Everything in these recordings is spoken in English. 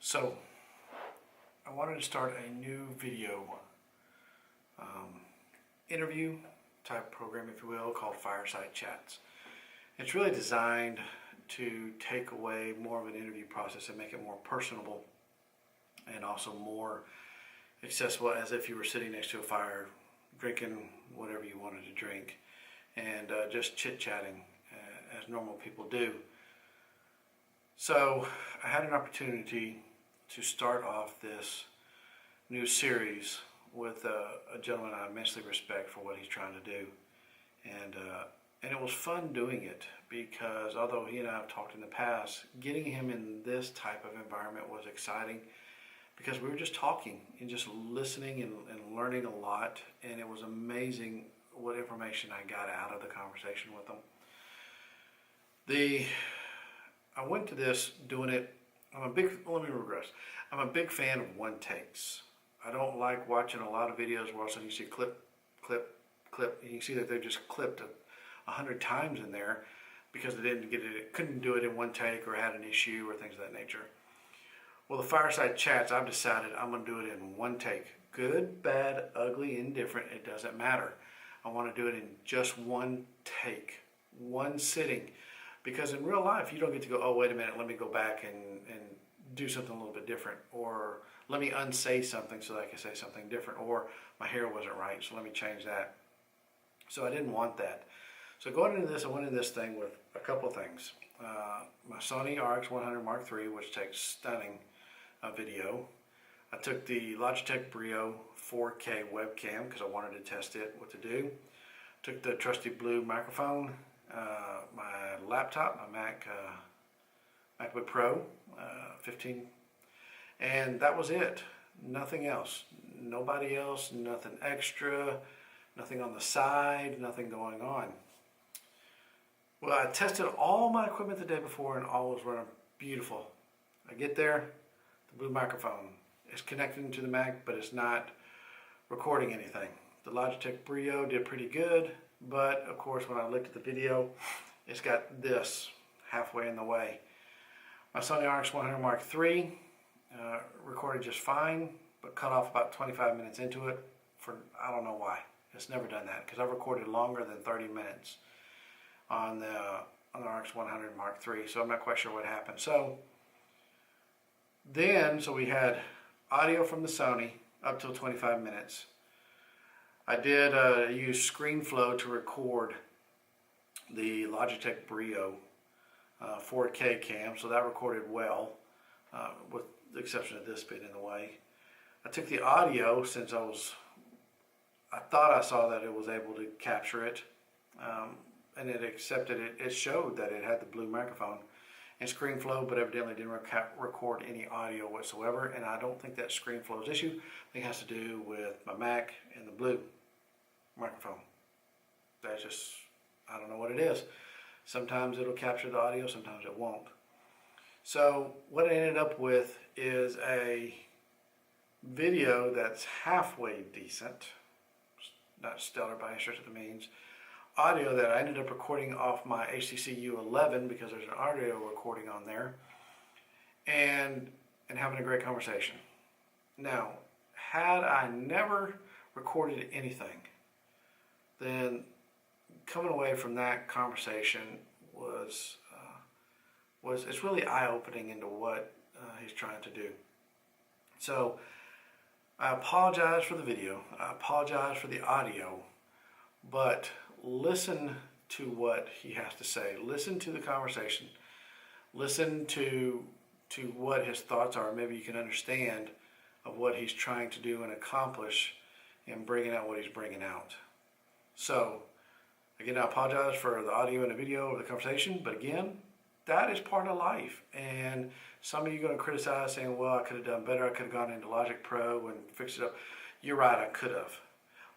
So I wanted to start a new video interview type program, if you will, called Fireside Chats. It's really designed to take away more of an interview process and make it more personable and also more accessible, as if you were sitting next to a fire drinking whatever you wanted to drink and just chit-chatting as normal people do. So I had an opportunity to start off this new series with a gentleman I immensely respect for what he's trying to do. And it was fun doing it because although he and I have talked in the past, getting him in this type of environment was exciting because we were just talking and just listening and learning a lot, and it was amazing what information I got out of the conversation with him. I went to this doing it, let me regress. I'm a big fan of one takes. I don't like watching a lot of videos where all of a sudden you see clip, and you see that they just clipped 100 times in there because they couldn't do it in one take or had an issue or things of that nature. Well, the Fireside Chats, I've decided I'm going to do it in one take. Good, bad, ugly, indifferent, it doesn't matter. I want to do it in just one take, one sitting. Because in real life, you don't get to go, oh, wait a minute, let me go back and do something a little bit different. Or let me unsay something so that I can say something different. Or my hair wasn't right, so let me change that. So I didn't want that. So going into this, I went into this thing with a couple of things. My Sony RX100 Mark III, which takes stunning video. I took the Logitech Brio 4K webcam because I wanted to test it, what to do. Took the trusty blue microphone, my laptop, my MacBook Pro 15, and that was it. Nothing else. Nobody else, nothing extra, nothing on the side, nothing going on. Well, I tested all my equipment the day before and all was running beautiful. I get there, the blue microphone is connected to the Mac, but it's not recording anything. The Logitech Brio did pretty good, but of course when I looked at the video, it's got this halfway in the way. My Sony RX100 Mark III recorded just fine, but cut off about 25 minutes into it for, I don't know why. It's never done that because I've recorded longer than 30 minutes on the RX100 Mark III, so I'm not quite sure what happened. So we had audio from the Sony up till 25 minutes. I did use ScreenFlow to record the Logitech Brio 4K cam, so that recorded well, with the exception of this bit in the way. I took the audio since I thought I saw that it was able to capture it, and it accepted it. It showed that it had the blue microphone and ScreenFlow, but evidently didn't record any audio whatsoever, and I don't think that's ScreenFlow's issue. I think it has to do with my Mac and the blue microphone. That's just, I don't know what it is. Sometimes it'll capture the audio, sometimes it won't. So what I ended up with is a video that's halfway decent, not stellar by any stretch of the means. Audio that I ended up recording off my HTC U11 because there's an audio recording on there, and having a great conversation. Now, had I never recorded anything, then coming away from that conversation was it's really eye-opening into what he's trying to do. So I apologize for the video, I apologize for the audio, but listen to what he has to say. Listen to the conversation. Listen to what his thoughts are. Maybe you can understand of what he's trying to do and accomplish in bringing out what he's bringing out. So, again, I apologize for the audio and the video of the conversation, but again, that is part of life. And some of you are going to criticize saying, well, I could have done better. I could have gone into Logic Pro and fixed it up. You're right, I could have.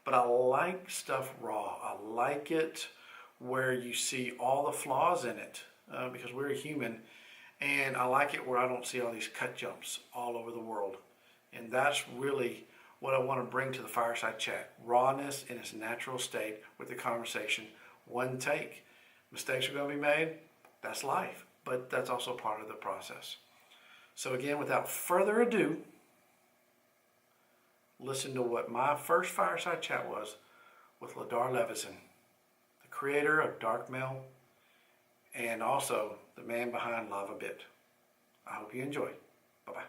But I like stuff raw. I like it where you see all the flaws in it because we're human. And I like it where I don't see all these cut jumps all over the world. And that's really what I want to bring to the Fireside Chat. Rawness in its natural state with the conversation. One take. Mistakes are going to be made. That's life. But that's also part of the process. So again, without further ado, listen to what my first Fireside Chat was with Ladar Levison, the creator of Dark Mail and also the man behind Lava Bit. I hope you enjoy. Bye-bye.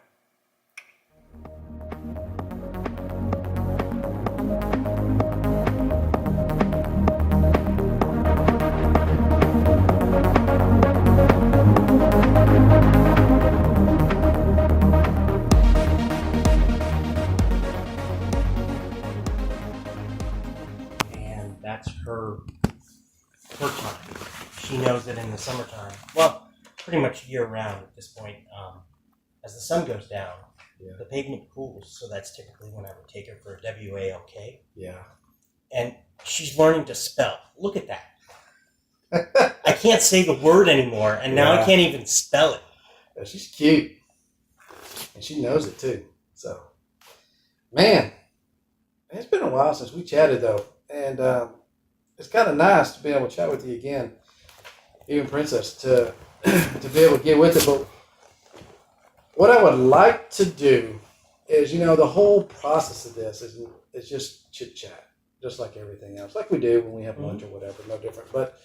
And that's her time. She knows that in the summertime, well, pretty much year round at this point, as the sun goes down, the pavement cools, so that's typically when I would take her for a WALK. Yeah. And she's learning to spell. Look at that. I can't say the word anymore, and now I can't even spell it. Yeah, she's cute. And she knows it too. So, man, it's been a while since we chatted though. And it's kind of nice to be able to chat with you again, even Princess, to be able to get with it. But what I would like to do is, the whole process of this is just chit chat, just like everything else, like we do when we have lunch or whatever, no different. But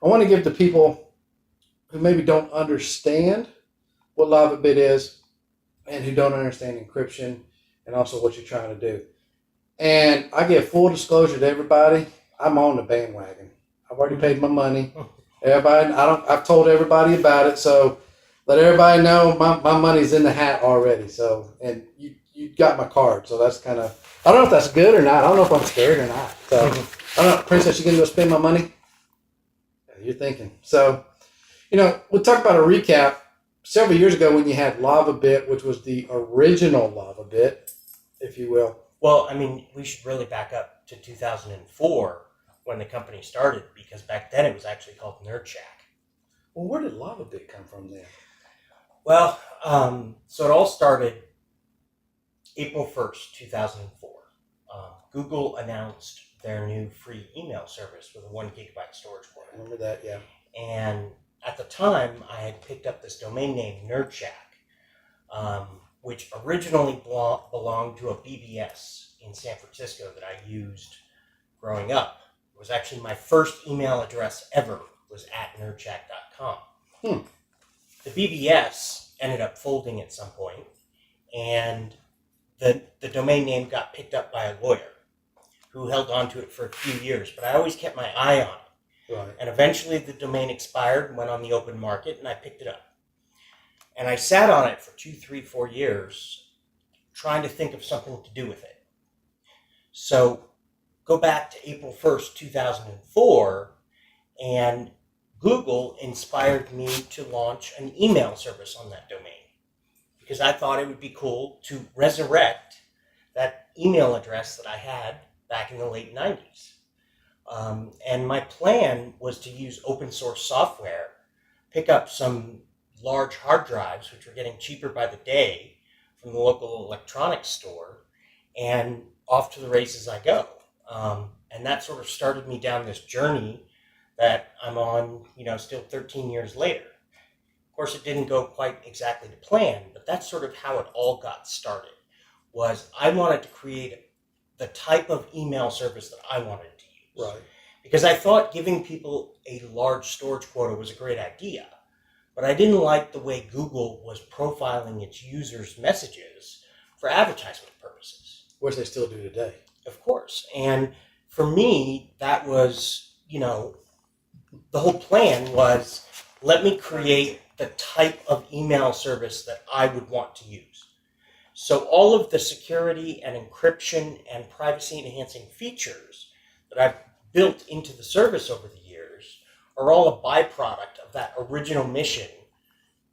I want to give to people who maybe don't understand what Lava Bit is and who don't understand encryption and also what you're trying to do. And I give full disclosure to everybody. I'm on the bandwagon. I've already paid my money. Everybody, I've told everybody about it. So let everybody know my money's in the hat already. So, and you got my card. So that's kind of, I don't know if that's good or not. I don't know if I'm scared or not. So I don't know, Princess, you gonna go spend my money? Yeah, you're thinking. So, we'll talk about a recap. Several years ago when you had Lava Bit, which was the original Lava Bit, if you will. Well, I mean, we should really back up to 2004 when the company started, because back then it was actually called Nerd Shack. Well, where did Lava Bit come from then? Well, so it all started April 1st, 2004. Google announced their new free email service with a 1 gigabyte storage quota. I remember that, yeah. And at the time, I had picked up this domain name, Nerd Shack, which originally belonged to a BBS in San Francisco that I used growing up. It was actually my first email address ever was at nerdshack.com. The BBS ended up folding at some point, and the domain name got picked up by a lawyer who held on to it for a few years, but I always kept my eye on it. Right. And eventually the domain expired and went on the open market, and I picked it up. And I sat on it for 2, 3, 4 years trying to think of something to do with it. So go back to April 1st, 2004, and Google inspired me to launch an email service on that domain because I thought it would be cool to resurrect that email address that I had back in the late 90s. And my plan was to use open source software, pick up some large hard drives, which were getting cheaper by the day from the local electronics store, and off to the races I go. And that sort of started me down this journey that I'm on, still 13 years later. Of course, it didn't go quite exactly to plan, but that's sort of how it all got started, was I wanted to create the type of email service that I wanted to use. Right. Because I thought giving people a large storage quota was a great idea, but I didn't like the way Google was profiling its users' messages for advertisement purposes. Which they still do today. Of course. And for me, that was, the whole plan was, let me create the type of email service that I would want to use. So all of the security and encryption and privacy enhancing features that I've built into the service over the years are all a byproduct of that original mission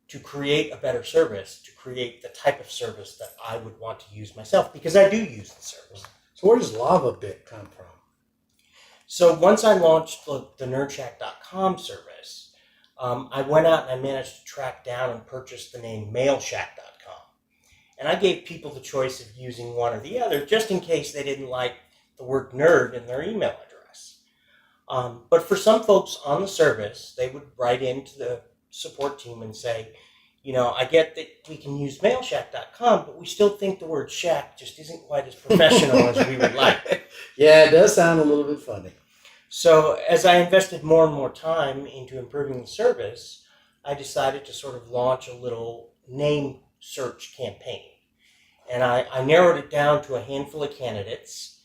to create a better service, to create the type of service that I would want to use myself, because I do use the service. So where does Lava Bit come from? So once I launched the nerdshack.com service, I went out and I managed to track down and purchase the name mailshack.com. And I gave people the choice of using one or the other, just in case they didn't like the word nerd in their email address. But for some folks on the service, they would write into the support team and say, I get that we can use mailshack.com, but we still think the word shack just isn't quite as professional as we would like. Yeah, it does sound a little bit funny. So as I invested more and more time into improving the service, I decided to sort of launch a little name search campaign. And I narrowed it down to a handful of candidates,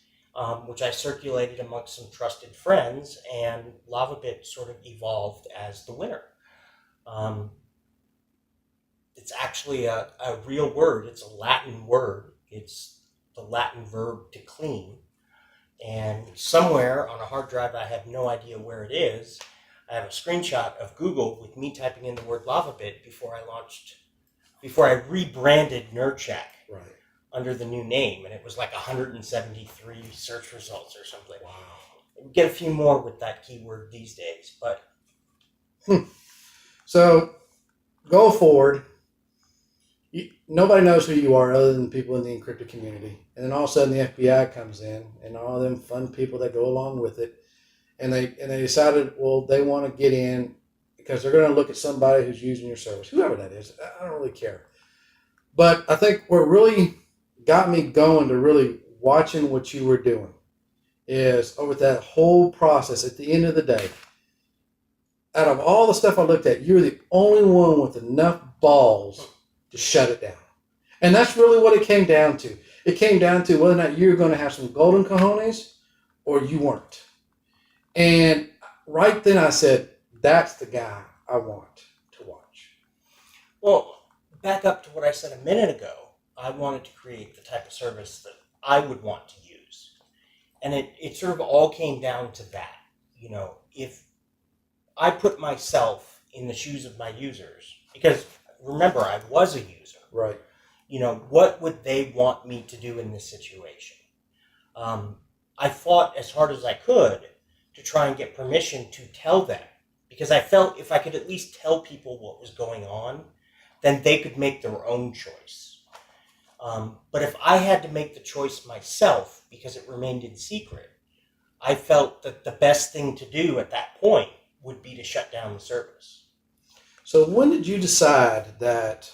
which I circulated amongst some trusted friends, and LavaBit sort of evolved as the winner. It's actually a real word. It's a Latin word. It's the Latin verb to clean. And somewhere on a hard drive, I have no idea where it is, I have a screenshot of Google with me typing in the word LavaBit before I rebranded NerdShack under the new name. And it was like 173 search results or something. Wow. We get a few more with that keyword these days, but. So go forward. Nobody knows who you are other than people in the encrypted community. And then all of a sudden the FBI comes in and all them fun people that go along with it. And they decided, well, they want to get in because they're going to look at somebody who's using your service, whoever that is. I don't really care. But I think what really got me going to really watching what you were doing is over that whole process at the end of the day, out of all the stuff I looked at, you're the only one with enough balls to shut it down. And that's really what it came down to. It came down to whether or not you're going to have some golden cojones or you weren't. And right then I said, that's the guy I want to watch. Well, back up to what I said a minute ago. I wanted to create the type of service that I would want to use. And it sort of all came down to that. If I put myself in the shoes of my users, because remember, I was a user. Right. What would they want me to do in this situation? I fought as hard as I could to try and get permission to tell them, because I felt if I could at least tell people what was going on, then they could make their own choice. But if I had to make the choice myself because it remained in secret, I felt that the best thing to do at that point would be to shut down the service. So when did you decide that,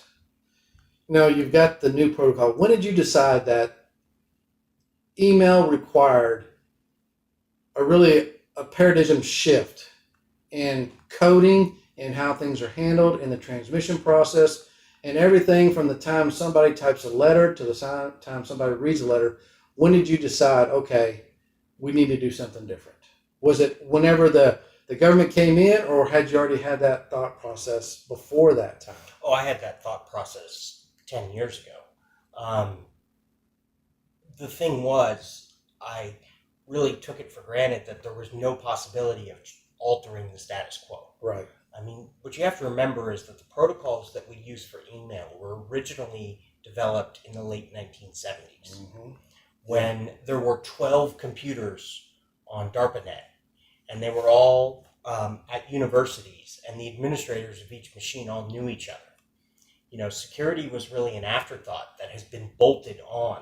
you've got the new protocol. When did you decide that email required a paradigm shift in coding and how things are handled in the transmission process and everything from the time somebody types a letter to the time somebody reads a letter? When did you decide, okay, we need to do something different? Was it whenever the government came in, or had you already had that thought process before that time? Oh, I had that thought process 10 years ago. The thing was, I really took it for granted that there was no possibility of altering the status quo. Right. I mean, what you have to remember is that the protocols that we use for email were originally developed in the late 1970s, when there were 12 computers on DARPANET, and they were all at universities, and the administrators of each machine all knew each other. Security was really an afterthought that has been bolted on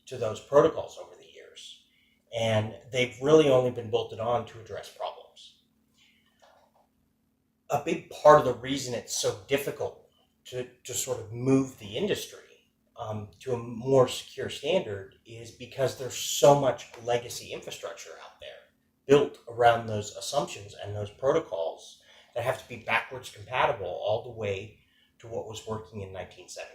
to those protocols over the years, and they've really only been bolted on to address problems. A big part of the reason it's so difficult to sort of move the industry to a more secure standard is because there's so much legacy infrastructure out there built around those assumptions and those protocols that have to be backwards compatible all the way to what was working in 1970.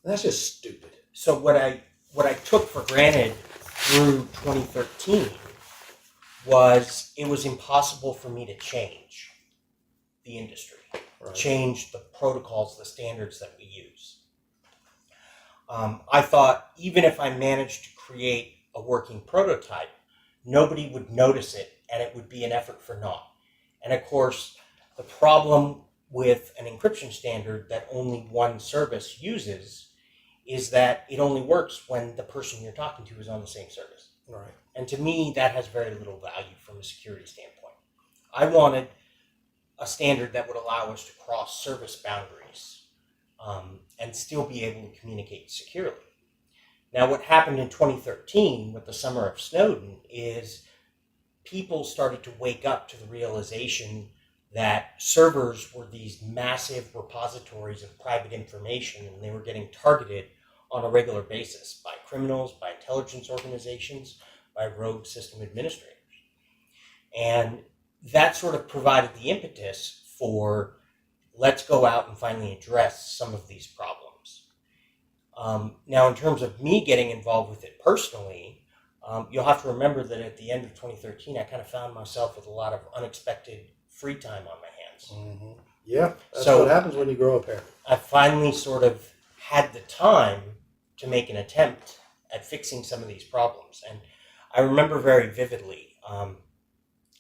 That's just stupid. So what I took for granted through 2013 was it was impossible for me to change the industry, change the protocols, the standards that we use. I thought even if I managed to create a working prototype, nobody would notice it and it would be an effort for naught. And of course, the problem with an encryption standard that only one service uses is that it only works when the person you're talking to is on the same service. Right. And to me, that has very little value from a security standpoint. I wanted a standard that would allow us to cross service boundaries and still be able to communicate securely. Now, what happened in 2013 with the summer of Snowden is people started to wake up to the realization that servers were these massive repositories of private information, and they were getting targeted on a regular basis by criminals, by intelligence organizations, by rogue system administrators. And that sort of provided the impetus for let's go out and finally address some of these problems. Now, in terms of me getting involved with it personally, you'll have to remember that at the end of 2013, I kind of found myself with a lot of unexpected free time on my hands. Mm-hmm. Yeah, that's So what happens when you grow up here. I finally sort of had the time to make an attempt at fixing some of these problems. And I remember very vividly,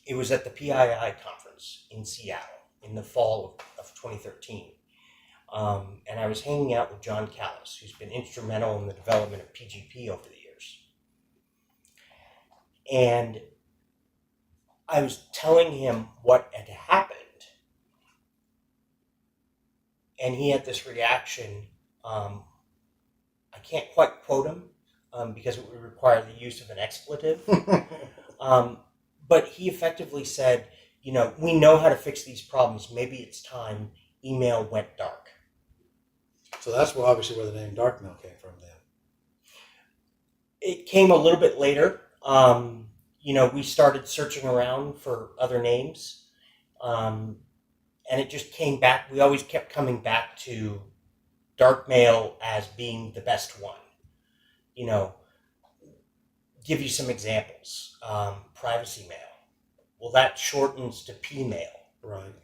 it was at the PII conference in Seattle in the fall of 2013. And I was hanging out with John Callis, who's been instrumental in the development of PGP over the years. And I was telling him what had happened. And he had this reaction. I can't quite quote him because it would require the use of an expletive. But he effectively said, we know how to fix these problems. Maybe it's time email went dark. So that's obviously where the name Darkmail came from then. It came a little bit later. We started searching around for other names. And it just came back. We always kept coming back to Darkmail as being the best one. Give you some examples. Privacy mail. Well, that shortens to Pmail. Right.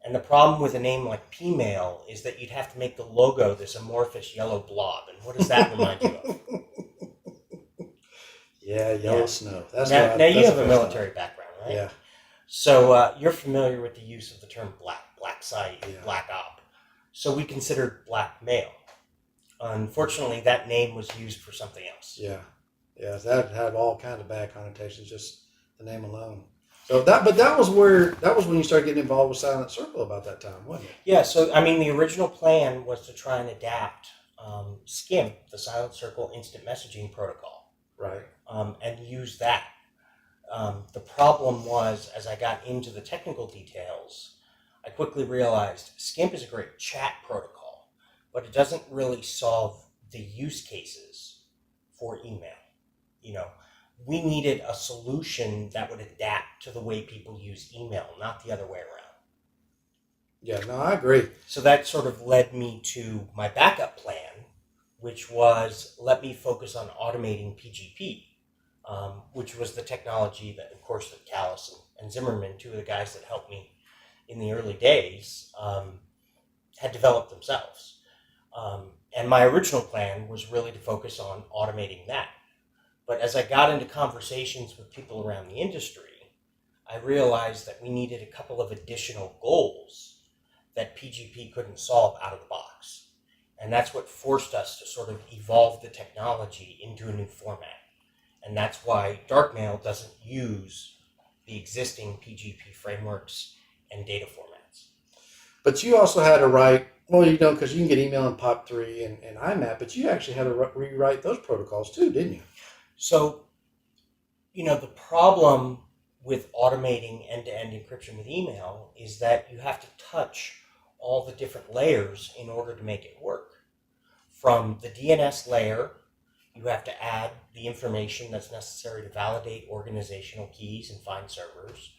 And the problem with a name like Pmail is that you'd have to make the logo this amorphous yellow blob. And what does that remind you of? Yeah, yellow snow. That's now that's you have the a first military background, right? Yeah. So you're familiar with the use of the term black site, Yeah. black op. So we considered blackmail. Unfortunately, that name was used for something else. Yeah. Yeah, that had all kind of bad connotations, just the name alone. So that was when you started getting involved with Silent Circle about that time, wasn't it? Yeah, so the original plan was to try and adapt SCIM, the Silent Circle Instant Messaging Protocol, Right. and use that. The problem was, as I got into the technical details, I quickly realized SCIM is a great chat protocol, but it doesn't really solve the use cases for email. We needed a solution that would adapt to the way people use email, not the other way around. Yeah, no, I agree. So that sort of led me to my backup plan, which was let me focus on automating PGP, which was the technology that, of course, that Callis and Zimmerman, two of the guys that helped me in the early days, had developed themselves. And my original plan was really to focus on automating that. But as I got into conversations with people around the industry, I realized that we needed a couple of additional goals that PGP couldn't solve out of the box. And that's what forced us to sort of evolve the technology into a new format. And that's why Darkmail doesn't use the existing PGP frameworks and data formats. But you also had to write, because you can get email in POP3 and IMAP, but you actually had to rewrite those protocols too, didn't you? So, the problem with automating end-to-end encryption with email is that you have to touch all the different layers in order to make it work. From the DNS layer, you have to add the information that's necessary to validate organizational keys and find servers.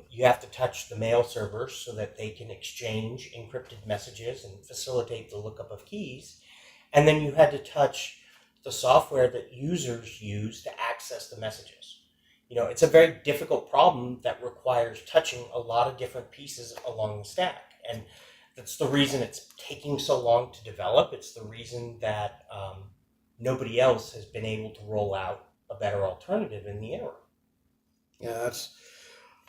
You have to touch the mail servers so that they can exchange encrypted messages and facilitate the lookup of keys. And then you had to touch the software that users use to access the messages. It's a very difficult problem that requires touching a lot of different pieces along the stack. And that's the reason it's taking so long to develop. It's the reason that nobody else has been able to roll out a better alternative in the interim. Yeah, that's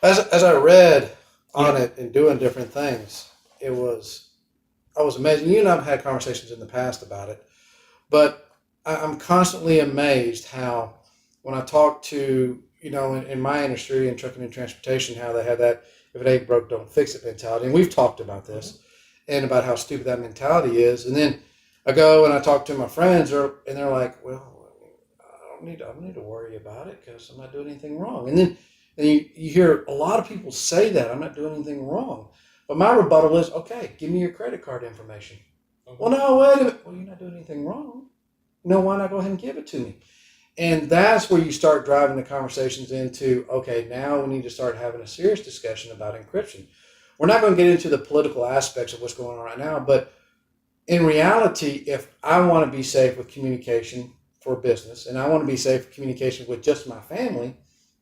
as I read on it and doing different things, I was amazed. You and I have had conversations in the past about it, but I'm constantly amazed how when I talk to, in my industry in trucking and transportation, how they have that if it ain't broke, don't fix it mentality. And we've talked about this and about how stupid that mentality is. And then I go and I talk to my friends and they're like, well, I don't need to worry about it because I'm not doing anything wrong. And then And you hear a lot of people say that, I'm not doing anything wrong. But my rebuttal is, okay, give me your credit card information. Mm-hmm. Well, no, wait a minute. Well, you're not doing anything wrong. No, why not go ahead and give it to me? And that's where you start driving the conversations into, okay, now we need to start having a serious discussion about encryption. We're not going to get into the political aspects of what's going on right now, but in reality, if I want to be safe with communication for business, and I want to be safe with communication with just my family,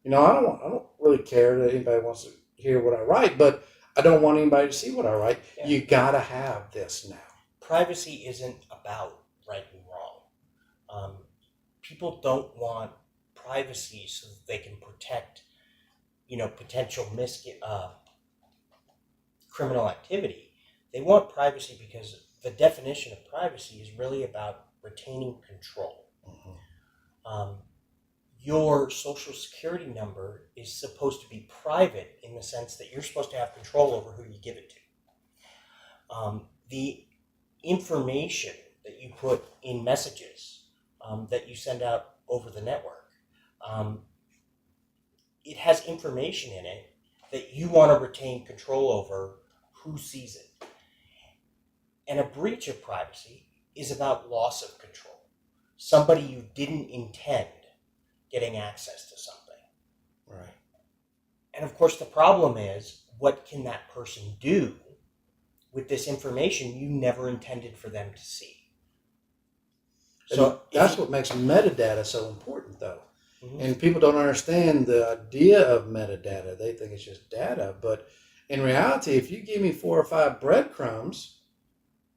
I don't really care that anybody wants to hear what I write, but I don't want anybody to see what I write. Yeah. You got to have this now. Privacy isn't about right and wrong. People don't want privacy so that they can protect, potential criminal activity. They want privacy because the definition of privacy is really about retaining control. Mm-hmm. Your social security number is supposed to be private in the sense that you're supposed to have control over who you give it to. The information that you put in messages that you send out over the network, it has information in it that you want to retain control over who sees it. And a breach of privacy is about loss of control. Somebody you didn't intend getting access to something. Right. And of course, the problem is, what can that person do with this information you never intended for them to see? So that's what makes metadata so important, though. Mm-hmm. And people don't understand the idea of metadata. They think it's just data. But in reality, if you give me 4 or 5 breadcrumbs,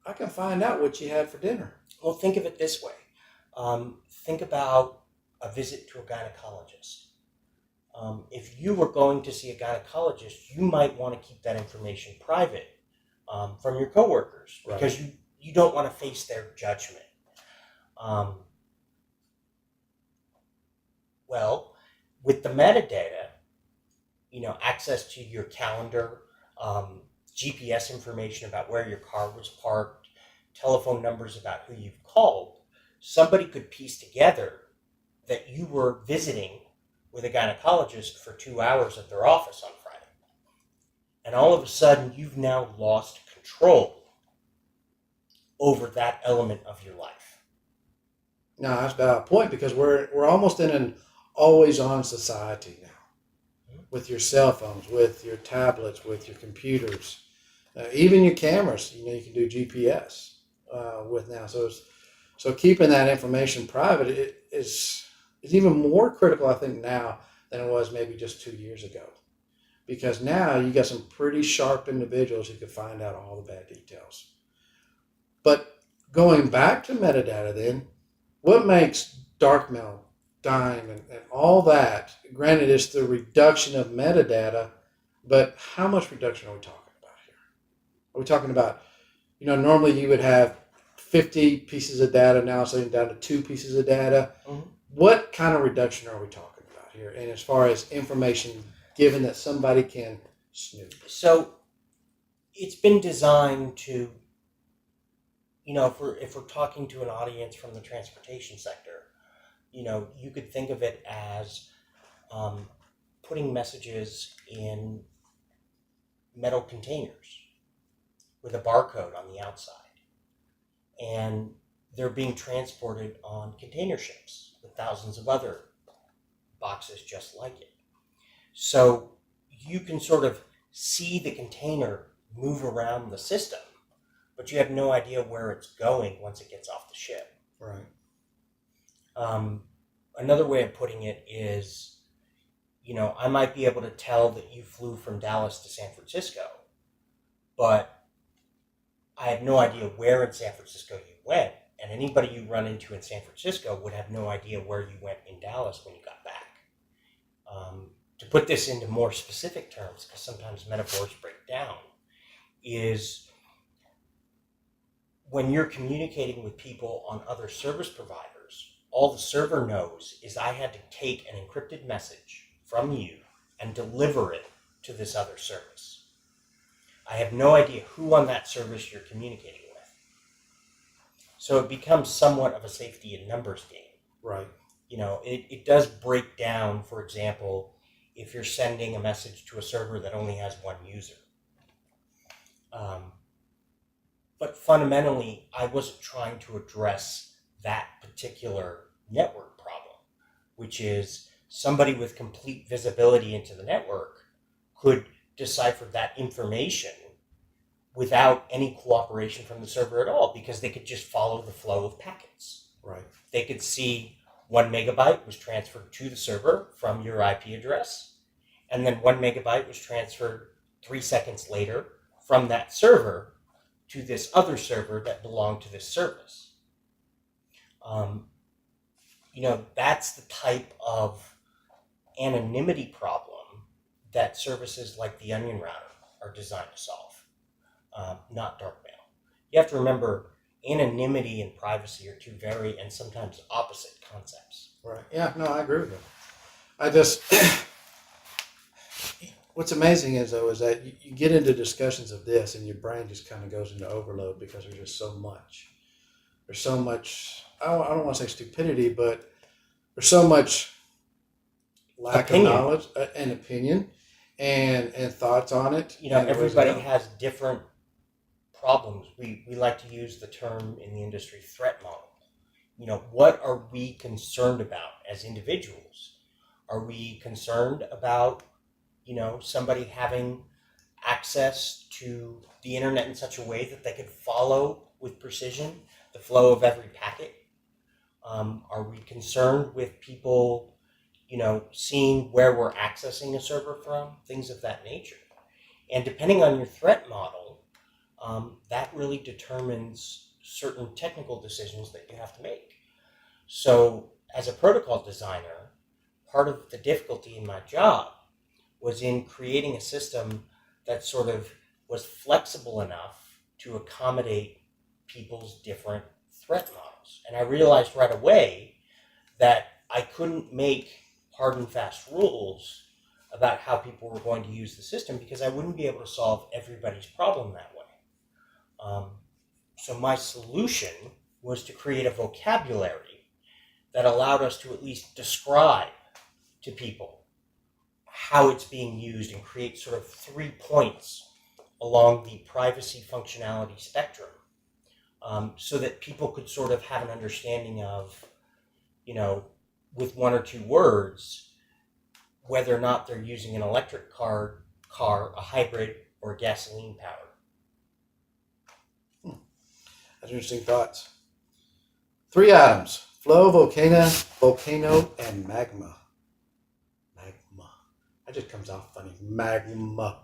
I can find out what you had for dinner. Well, think of it this way. Think about a visit to a gynecologist. If you were going to see a gynecologist, you might want to keep that information private from your coworkers, right? Because you don't want to face their judgment. Well, with the metadata, access to your calendar, GPS information about where your car was parked, telephone numbers about who you've called, somebody could piece together that you were visiting with a gynecologist for 2 hours at their office on Friday. And all of a sudden, you've now lost control over that element of your life. No, that's a valid point, because we're almost in an always-on society now. Mm-hmm. With your cell phones, with your tablets, with your computers, even your cameras. You can do GPS with now. So keeping that information private is even more critical, I think, now than it was maybe just 2 years ago. Because now you got some pretty sharp individuals who can find out all the bad details. But going back to metadata then, what makes dark mail, dime, and all that, granted it's the reduction of metadata, but how much reduction are we talking about here? Are we talking about, normally you would have 50 pieces of data, now it's down to 2 pieces of data. Mm-hmm. What kind of reduction are we talking about here? And as far as information given that somebody can snoop. So it's been designed to, if we're talking to an audience from the transportation sector, you could think of it as putting messages in metal containers with a barcode on the outside. And they're being transported on container ships with thousands of other boxes just like it. So you can sort of see the container move around the system, but you have no idea where it's going once it gets off the ship. Right. Another way of putting it is, I might be able to tell that you flew from Dallas to San Francisco, but I have no idea where in San Francisco you went, and anybody you run into in San Francisco would have no idea where you went in Dallas when you got back. To put this into more specific terms, because sometimes metaphors break down, is when you're communicating with people on other service providers, all the server knows is I had to take an encrypted message from you and deliver it to this other service. I have no idea who on that service you're communicating with. So it becomes somewhat of a safety in numbers game. Right. It does break down, for example, if you're sending a message to a server that only has one user. But fundamentally, I wasn't trying to address that particular network problem, which is somebody with complete visibility into the network could decipher that information without any cooperation from the server at all, because they could just follow the flow of packets. Right. They could see 1 megabyte was transferred to the server from your IP address, and then 1 megabyte was transferred 3 seconds later from that server to this other server that belonged to this service. That's the type of anonymity problem that services like the Onion Router are designed to solve, not dark mail. You have to remember, anonymity and privacy are two very and sometimes opposite concepts. Right. Yeah, no, I agree with you. I just, what's amazing is that you get into discussions of this and your brain just kind of goes into overload because there's just so much. There's so much, I don't want to say stupidity, but there's so much lack of knowledge and opinion and thoughts on it. Everybody has different problems. We like to use the term in the industry threat model. What are we concerned about as individuals? Are we concerned about, somebody having access to the internet in such a way that they could follow with precision the flow of every packet? Are we concerned with people, seeing where we're accessing a server from? Things of that nature. And depending on your threat model, that really determines certain technical decisions that you have to make. So as a protocol designer, part of the difficulty in my job was in creating a system that sort of was flexible enough to accommodate people's different threat models. And I realized right away that I couldn't make hard and fast rules about how people were going to use the system because I wouldn't be able to solve everybody's problem that way. So my solution was to create a vocabulary that allowed us to at least describe to people how it's being used and create sort of 3 points along the privacy functionality spectrum, so that people could sort of have an understanding of, with 1 or 2 words, whether or not they're using an electric car, a hybrid, or gasoline powered. That's interesting thoughts. 3 items: flow, volcano, and magma. That just comes off funny. Magma.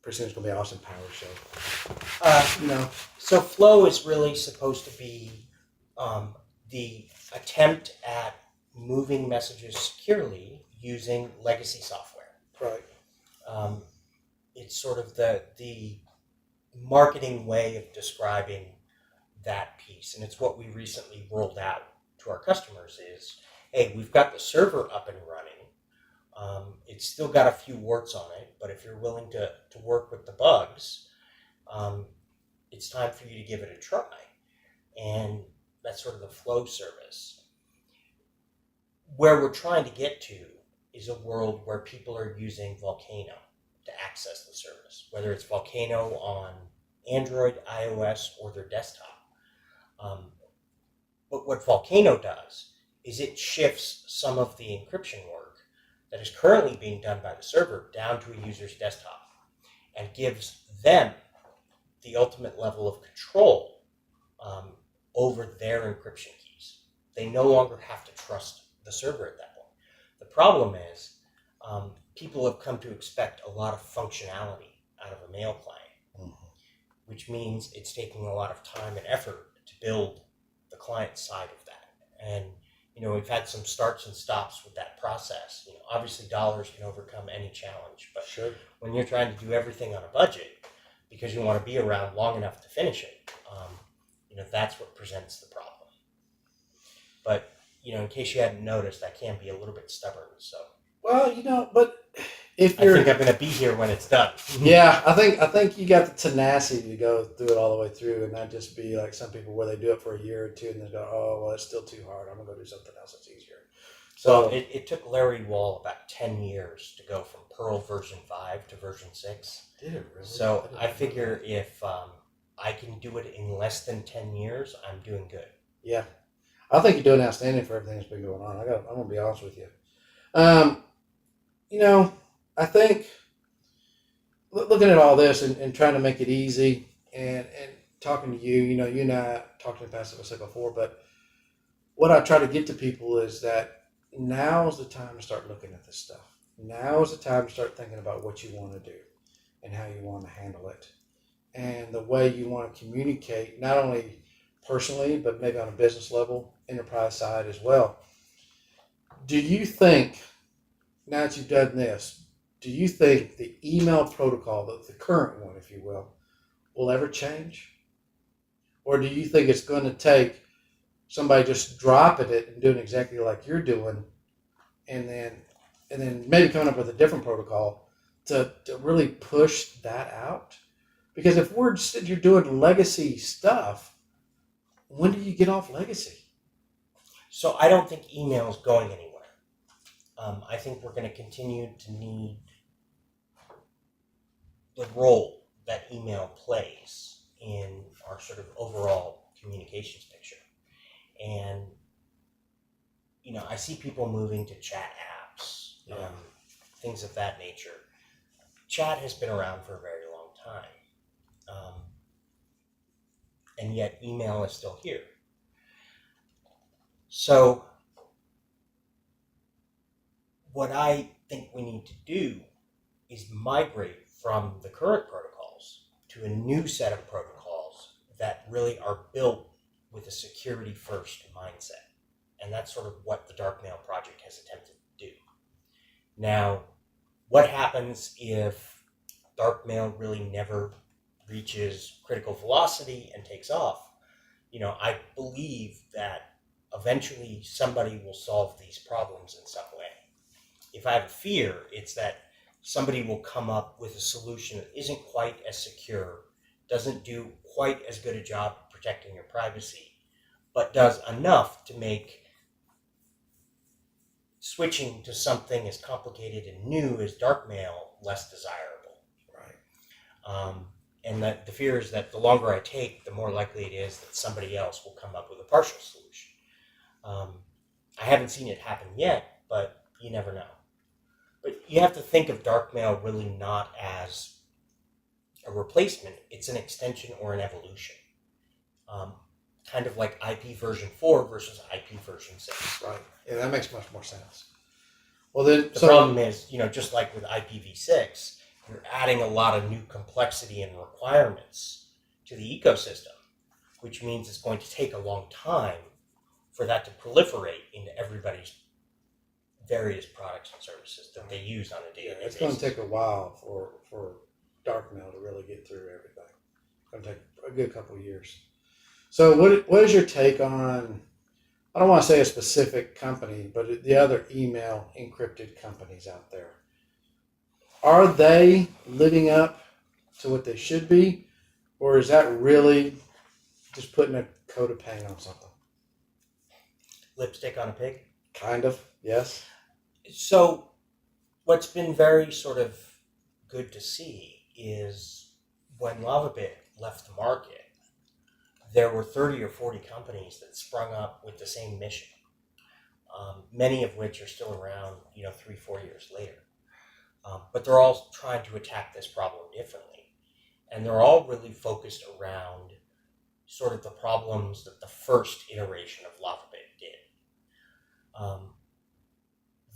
Pretty soon it's going to be an Austin Powers show. So flow is really supposed to be the attempt at moving messages securely using legacy software. Right. It's sort of the marketing way of describing that piece, and it's what we recently rolled out to our customers is, hey, we've got the server up and running. It's still got a few warts on it, but if you're willing to work with the bugs, it's time for you to give it a try. And that's sort of the flow service. Where we're trying to get to is a world where people are using Volcano to access the service, whether it's Volcano on Android, iOS, or their desktop. But what Volcano does is it shifts some of the encryption work that is currently being done by the server down to a user's desktop and gives them the ultimate level of control over their encryption keys. They no longer have to trust the server at that point. The problem is people have come to expect a lot of functionality out of a mail client, which means it's taking a lot of time and effort to build the client side of that. And we've had some starts and stops with that process. Obviously dollars can overcome any challenge, but sure, when you're trying to do everything on a budget because you want to be around long enough to finish it, that's what presents the problem. But, in case you hadn't noticed, I can be a little bit stubborn, so. Well, but if I you're... think I'm going to be here when it's done. Yeah, I think you got the tenacity to go through it all the way through and not just be like some people where they do it for a year or two and then go, oh, well, it's still too hard. I'm going to go do something else that's easier. So it took Larry Wall about 10 years to go from Perl version 5 to version 6. did it really? So didn't I know figure that. if I can do it in less than 10 years, I'm doing good. Yeah, I think you're doing outstanding for everything that's been going on. I'm gonna be honest with you. Um, you know, I think looking at all this and trying to make it easy and talking to you, you and I talked in the past, as I said before, but what I try to get to people is that now is the time to start looking at this stuff. Now is the time to start thinking about what you want to do and how you want to handle it and the way you want to communicate, not only personally, but maybe on a business level, enterprise side as well. Do you think, now that you've done this, do you think the email protocol, the current one, if you will ever change? Or do you think it's going to take somebody just dropping it and doing exactly like you're doing, and then maybe coming up with a different protocol to really push that out? Because if you're doing legacy stuff, when do you get off legacy? So I don't think email is going anywhere. I think we're going to continue to need the role that email plays in our sort of overall communications picture. And, I see people moving to chat apps, things of that nature. Chat has been around for a very long time. And yet email is still here. So what I think we need to do is migrate from the current protocols to a new set of protocols that really are built with a security first mindset. And that's sort of what the Dark Mail project has attempted to do. Now, what happens if Dark Mail really never reaches critical velocity and takes off? I believe that eventually somebody will solve these problems in some way. If I have a fear, it's that somebody will come up with a solution that isn't quite as secure, doesn't do quite as good a job of protecting your privacy, but does enough to make switching to something as complicated and new as dark mail less desirable. Right. And that the fear is that the longer I take, the more likely it is that somebody else will come up with a partial solution. I haven't seen it happen yet, but you never know. But you have to think of dark mail really not as a replacement. It's an extension or an evolution. Kind of like IP version 4 versus IP version 6. Right. Yeah, that makes much more sense. Well, then The problem is, just like with IPv6, you're adding a lot of new complexity and requirements to the ecosystem, which means it's going to take a long time for that to proliferate into everybody's various products and services that they use on a daily basis. It's going to take a while for dark mail to really get through everything. It's going to take a good couple of years. So what is your take on, I don't want to say a specific company, but the other email encrypted companies out there? Are they living up to what they should be, or is that really just putting a coat of paint on something? Lipstick on a pig? Kind of, yes. So what's been very sort of good to see is when LavaBit left the market, there were 30 or 40 companies that sprung up with the same mission, many of which are still around, 3-4 years later. But they're all trying to attack this problem differently. And they're all really focused around sort of the problems that the first iteration of LavaBit did.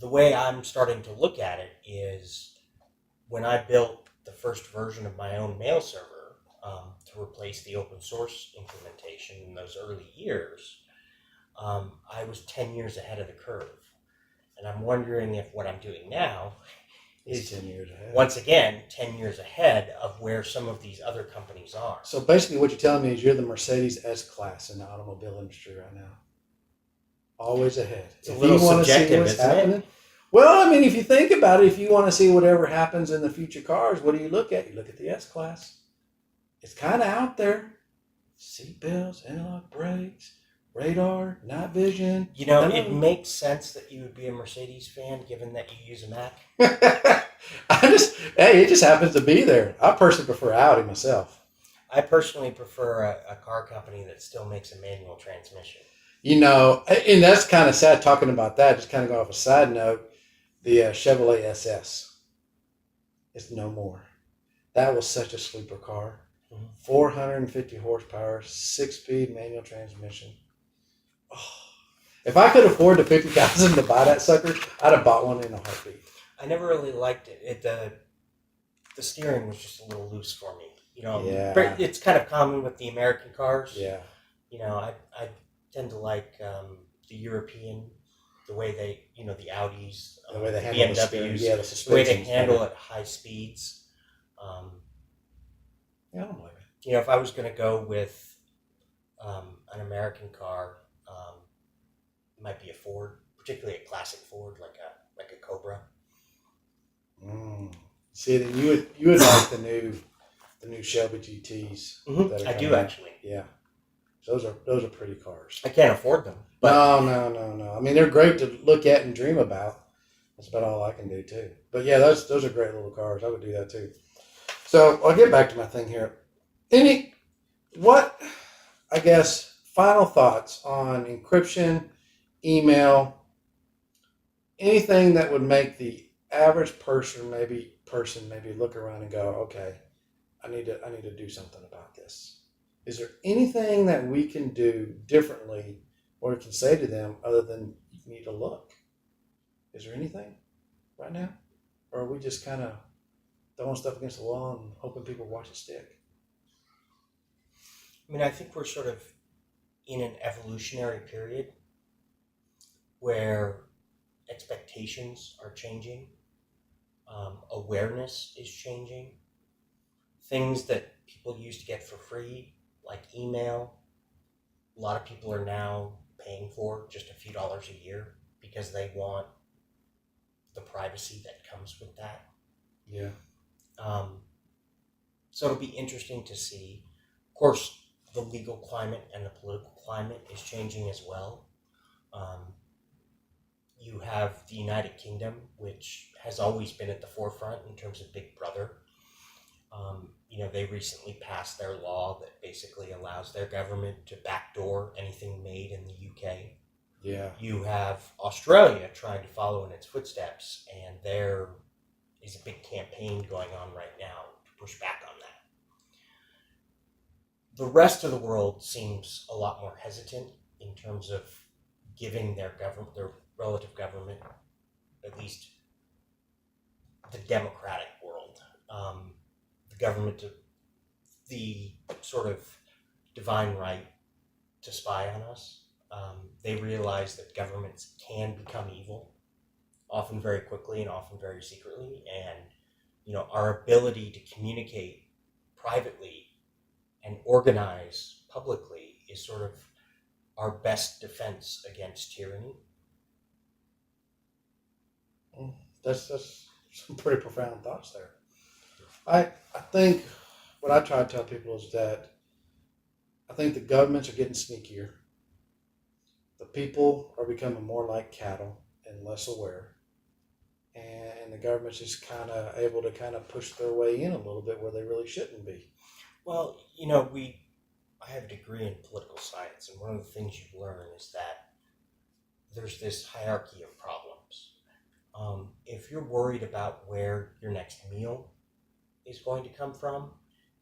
The way I'm starting to look at it is when I built the first version of my own mail server to replace the open source implementation in those early years, I was 10 years ahead of the curve. And I'm wondering if what I'm doing now is 10 years ahead. Once again, 10 years ahead of where some of these other companies are. So basically what you're telling me is you're the Mercedes S-Class in the automobile industry right now. Always ahead. It's a little subjective, isn't it? Well, I mean, if you think about it, if you want to see whatever happens in the future cars, what do you look at? You look at the S-Class. It's kind of out there. Seat belts, analog brakes, radar, night vision. You know, none it of makes sense that you would be a Mercedes fan, given that you use a Mac. Hey, it just happens to be there. I personally prefer Audi myself. I personally prefer a car company that still makes a manual transmission. You know, and that's kind of sad talking about that. Just kind of go off a side note, the Chevrolet SS is no more. That was such a sleeper car. 450 horsepower, 6-speed manual transmission. Oh, if I could afford the $50,000 to buy that sucker, I'd have bought one in a heartbeat. I never really liked it. The steering was just a little loose for me. You know, Yeah. it's kind of common with the American cars. Yeah. You know, I tend to like the European, the way they, you know, the Audis, The way they handle the steering. BMWs, Yeah, the way they suspension's handle better. at high speeds. Yeah, I don't blame it. You know, if I was going to go with an American car, it might be a Ford, particularly a classic Ford, like a Cobra. See, then you would like the new Shelby GTs. That are I do coming out. actually. Yeah, those are pretty cars. I can't afford them. But No. I mean, they're great to look at and dream about. That's about all I can do too. But yeah, those are great little cars. I would do that too. So I'll get back to my thing here. I guess, final thoughts on encryption, email, anything that would make the average person maybe look around and go, okay, I need to do something about this. Is there anything that we can do differently or we can say to them other than you need to look? Is there anything right now? Or are we just kind of throwing stuff against the wall and hoping people watch it stick? I mean, I think we're sort of in an evolutionary period where expectations are changing, awareness is changing. Things that people used to get for free, like email, a lot of people are now paying for just a few dollars a year because they want the privacy that comes with that. Yeah. So it'll be interesting to see. Of course, the legal climate and the political climate is changing as well. You have the United Kingdom, which has always been at the forefront in terms of Big Brother. You know, they recently passed their law that basically allows their government to backdoor anything made in the UK. Yeah. You have Australia trying to follow in its footsteps, and there is a big campaign going on right now to push back on that. The rest of the world seems a lot more hesitant in terms of giving their relative government, at least the democratic world, the government, the sort of divine right to spy on us. They realize that governments can become evil, often very quickly and often very secretly, and you know, our ability to communicate privately and organize publicly is sort of our best defense against tyranny. That's some pretty profound thoughts there. I think what I try to tell people is that I think the governments are getting sneakier. The people are becoming more like cattle and less aware. And the government's just kind of able to kind of push their way in a little bit where they really shouldn't be. Well, you know, I have a degree in political science, and one of the things you learn is that there's this hierarchy of problems. If you're worried about where your next meal is going to come from,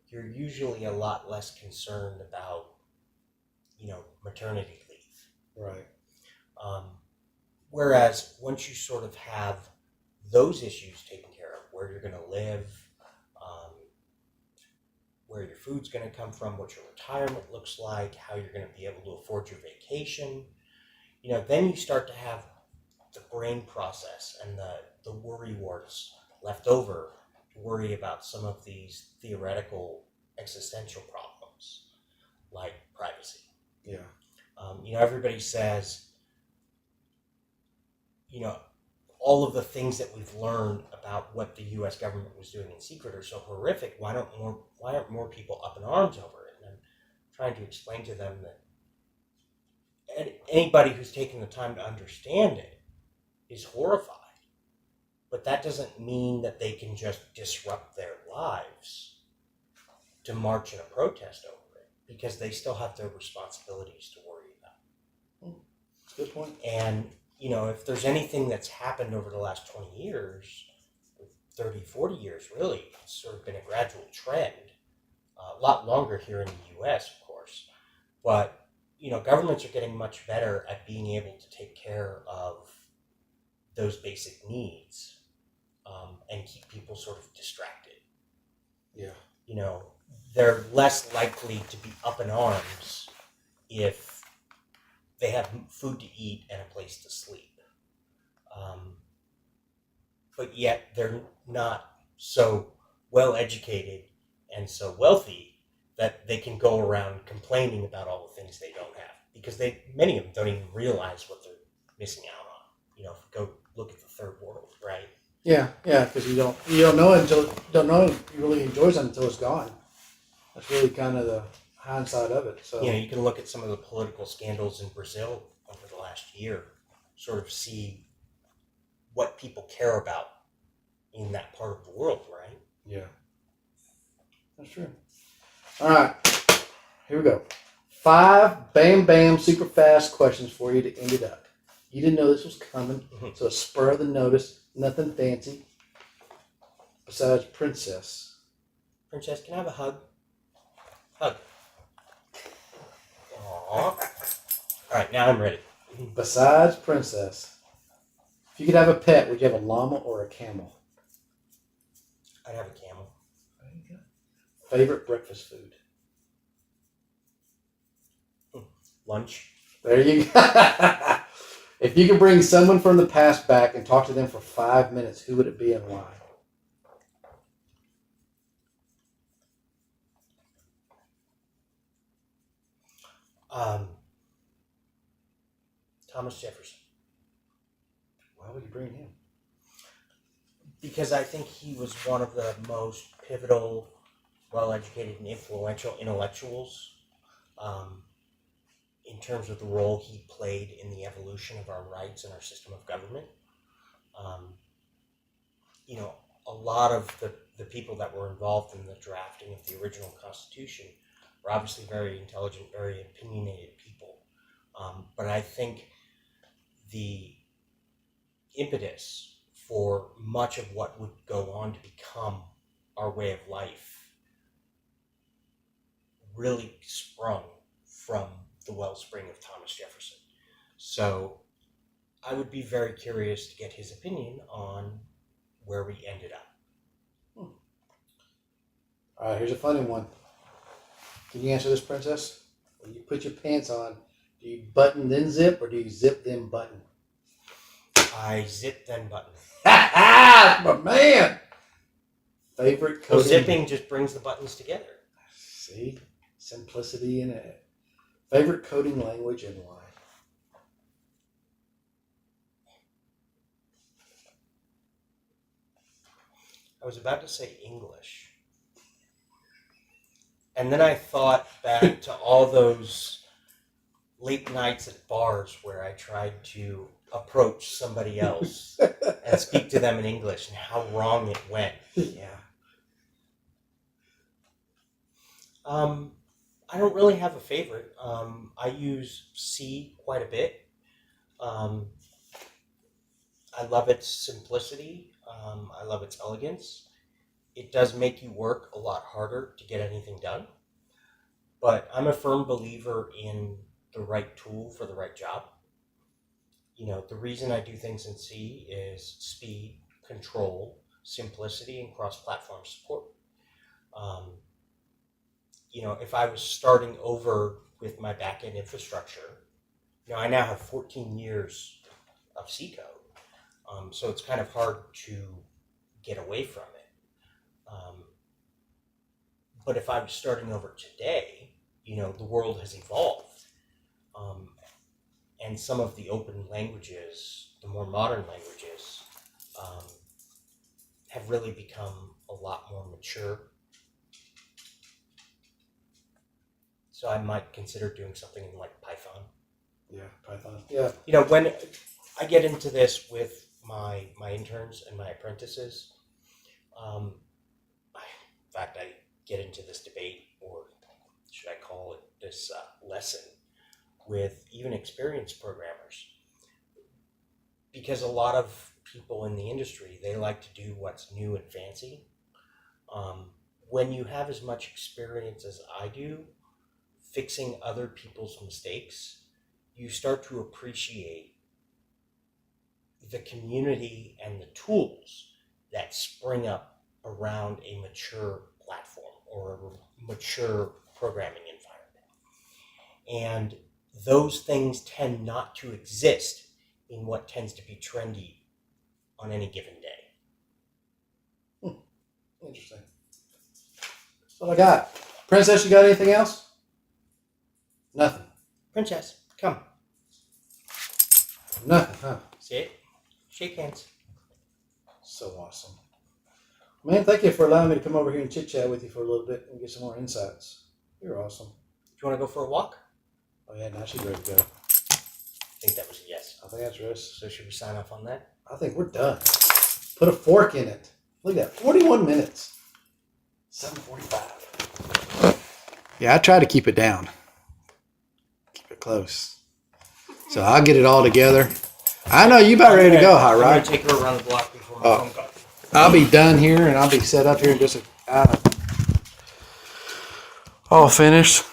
you're usually a lot less concerned about, you know, maternity leave. Right. Whereas once you sort of have those issues taken care of, where you're going to live, where your food's going to come from, what your retirement looks like, how you're going to be able to afford your vacation, you know, then you start to have the brain process and the worry warts left over to worry about some of these theoretical existential problems like privacy. Yeah. You know, everybody says, you know, all of the things that we've learned about what the U.S. government was doing in secret are so horrific. Why aren't more people up in arms over it? And I'm trying to explain to them that anybody who's taken the time to understand it is horrified. But that doesn't mean that they can just disrupt their lives to march in a protest over it, because they still have their responsibilities to worry about. That's a good point. And, if there's anything that's happened over the last 20 years, 30, 40 years really, it's sort of been a gradual trend. A lot longer here in the U.S., of course. But, governments are getting much better at being able to take care of those basic needs and keep people sort of distracted. Yeah. They're less likely to be up in arms if they have food to eat and a place to sleep. But yet they're not so well educated and so wealthy that they can go around complaining about all the things they don't have, because many of them don't even realize what they're missing out on. Go look at the third world, right? Yeah, because you don't know it until you really enjoy something until it's gone. That's really kind of the hindsight of it. So you can look at some of the political scandals in Brazil over the last year, sort of see what people care about in that part of the world, right? Yeah, that's true. All right, here we go. 5 bam super fast questions for you to end it up. You didn't know this was coming, so a spur of the notice, nothing fancy. Besides princess. Princess, can I have a hug? Hug. Aww. All right, now I'm ready. Besides princess, if you could have a pet, would you have a llama or a camel? I'd have a camel. There you go. Favorite breakfast food? Lunch. There you go. If you could bring someone from the past back and talk to them for 5 minutes, who would it be and why? Thomas Jefferson. Why would you bring him? Because I think he was one of the most pivotal, well-educated, and influential intellectuals in terms of the role he played in the evolution of our rights and our system of government. A lot of the people that were involved in the drafting of the original Constitution were obviously very intelligent, very opinionated people. But I think the impetus for much of what would go on to become our way of life really sprung from the wellspring of Thomas Jefferson. So I would be very curious to get his opinion on where we ended up. All right, here's a funny one. Can you answer this, princess? When you put your pants on, do you button then zip, or do you zip then button? I zip then button. My man! Favorite So coding? zipping just brings the buttons together. See? Simplicity in it. Favorite coding language and why? I was about to say English. And then I thought back to all those late nights at bars where I tried to approach somebody else and speak to them in English and how wrong it went. Yeah. I don't really have a favorite. I use C quite a bit. I love its simplicity. I love its elegance. It does make you work a lot harder to get anything done. But I'm a firm believer in the right tool for the right job. The reason I do things in C is speed, control, simplicity, and cross-platform support. If I was starting over with my back-end infrastructure, I now have 14 years of C code. So it's kind of hard to get away from it. But if I was starting over today, the world has evolved. And some of the open languages, the more modern languages, have really become a lot more mature. So I might consider doing something in like Python Yeah, Python. Yeah. You know, when I get into this with my interns and my apprentices, in fact, I get into this debate, or should I call it this lesson, with even experienced programmers, because a lot of people in the industry, they like to do what's new and fancy. When you have as much experience as I do fixing other people's mistakes, you start to appreciate the community and the tools that spring up around a mature platform or a mature programming environment. And those things tend not to exist in what tends to be trendy on any given day. Interesting. That's all I got. Princess, you got anything else? Nothing. Princess, come. Nothing, huh? Sit. Shake hands. So awesome. Man, thank you for allowing me to come over here and chit-chat with you for a little bit and get some more insights. You're awesome. Do you want to go for a walk? Oh, yeah, now she's ready to go. I think that was a yes. I think that's Russ. So should we sign off on that? I think we're done. Put a fork in it. Look at that, 41 minutes. 7:45. Yeah, I try to keep it down. Keep it close. So I'll get it all together. I know you about ready to go, Hot I'm Rod. going to take her around the block before my phone call. I'll be done here and I'll be set up here in just all finished.